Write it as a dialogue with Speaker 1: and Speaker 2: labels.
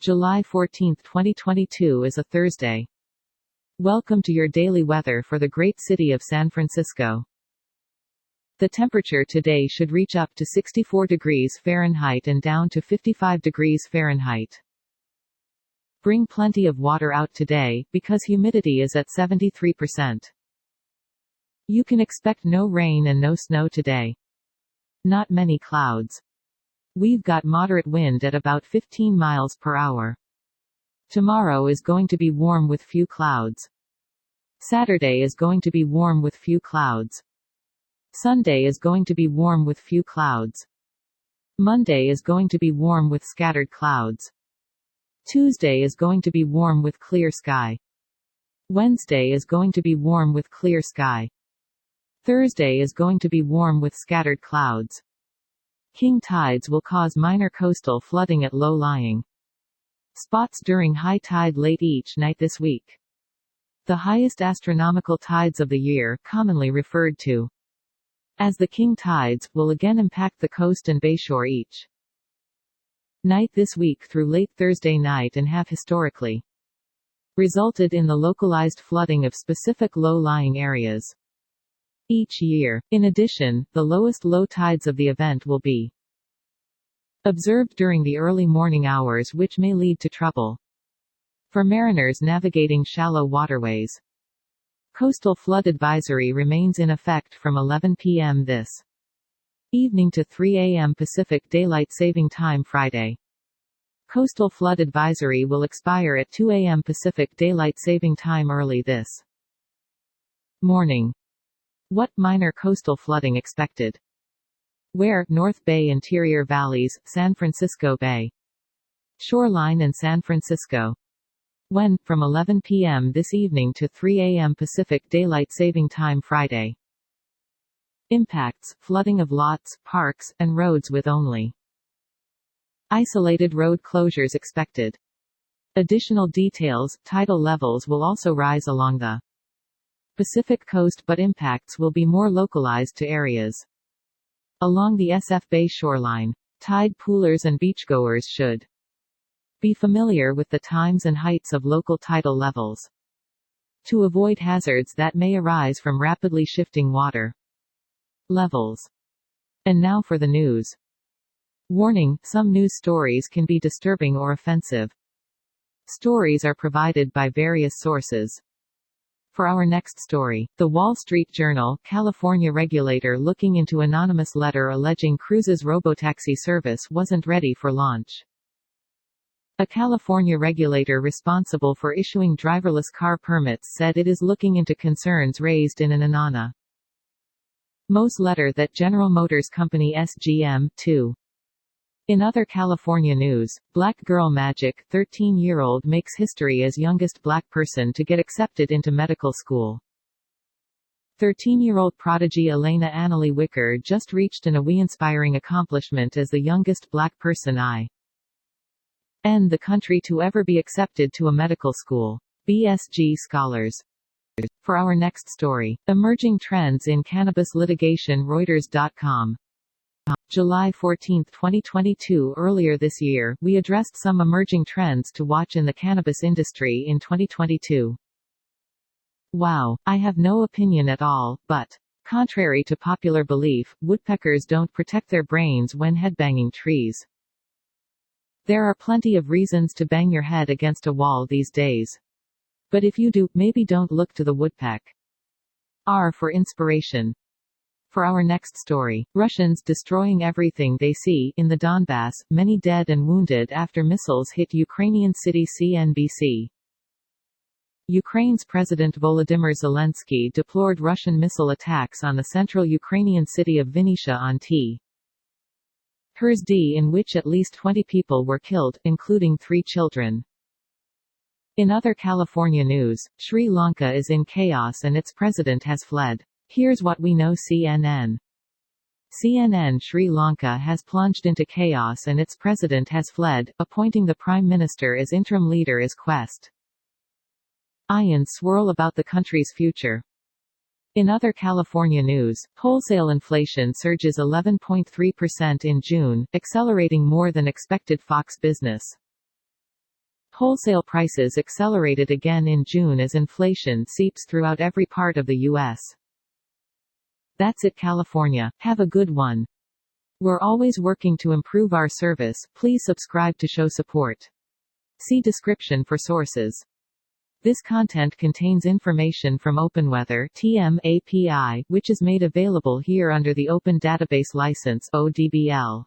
Speaker 1: July 14, 2022 is a Thursday. Welcome to your daily weather for the great city of San Francisco. The temperature today should reach up to 64 degrees Fahrenheit and down to 55 degrees Fahrenheit. Bring plenty of water out today, because humidity is at 73%. You can expect no rain and no snow today. Not many clouds. We've got moderate wind at about 15 miles per hour. Tomorrow is going to be warm with few clouds. Saturday is going to be warm with few clouds. Sunday is going to be warm with few clouds. Monday is going to be warm with scattered clouds. Tuesday is going to be warm with clear sky. Wednesday is going to be warm with clear sky. Thursday is going to be warm with scattered clouds. King tides will cause minor coastal flooding at low-lying spots during high tide late each night this week. The highest astronomical tides of the year, commonly referred to as the king tides, will again impact the coast and bayshore each night this week through late Thursday night and have historically resulted in the localized flooding of specific low-lying areas each year. In addition, the lowest low tides of the event will be observed during the early morning hours, which may lead to trouble for mariners navigating shallow waterways. Coastal flood advisory remains in effect from 11 p.m. this evening to 3 a.m. Pacific Daylight Saving Time Friday. Coastal flood advisory will expire at 2 a.m. Pacific Daylight Saving Time early this morning. What minor coastal flooding expected? Where? North Bay, Interior Valleys, San Francisco Bay shoreline and San Francisco. When? From 11 p.m. this evening to 3 a.m. Pacific Daylight Saving Time Friday. Impacts: flooding of lots, parks, and roads with only isolated road closures expected. Additional details: tidal levels will also rise along the Pacific coast, but impacts will be more localized to areas along the SF Bay shoreline. Tide poolers and beachgoers should be familiar with the times and heights of local tidal levels to avoid hazards that may arise from rapidly shifting water levels. And now for the news. Warning: some news stories can be disturbing or offensive. Stories are provided by various sources. For our next story, The Wall Street Journal, California regulator looking into anonymous letter alleging Cruise's robotaxi service wasn't ready for launch. A California regulator responsible for issuing driverless car permits said it is looking into concerns raised in an anonymous letter that General Motors Company SGM, 2. In other California news, Black Girl Magic, 13-year-old makes history as youngest black person to get accepted into medical school. 13-year-old prodigy Elena Annalie Wicker just reached an awe-inspiring accomplishment as the youngest black person in the country to ever be accepted to a medical school. BSG scholars. For our next story, emerging trends in cannabis litigation. Reuters.com. July 14, 2022. Earlier this year, we addressed some emerging trends to watch in the cannabis industry in 2022. Wow, I have no opinion at all, but contrary to popular belief, woodpeckers don't protect their brains when headbanging trees. There are plenty of reasons to bang your head against a wall these days. But if you do, maybe don't look to the woodpecker for inspiration. For our next story, Russians destroying everything they see in the Donbas, many dead and wounded after missiles hit Ukrainian city. CNBC. Ukraine's President Volodymyr Zelensky deplored Russian missile attacks on the central Ukrainian city of Vinnytsia on Thursday, in which at least 20 people were killed, including 3 children. In other California news, Sri Lanka is in chaos and its president has fled. Here's what we know. CNN. Sri Lanka has plunged into chaos and its president has fled, appointing the prime minister as interim leader as questions swirl about the country's future. In other California news, wholesale inflation surges 11.3% in June, accelerating more than expected. Fox Business. Wholesale prices accelerated again in June as inflation seeps throughout every part of the U.S. That's it, California. Have a good one. We're always working to improve our service. Please subscribe to show support. See description for sources. This content contains information from OpenWeather (TM) API, which is made available here under the Open Database License (ODBL).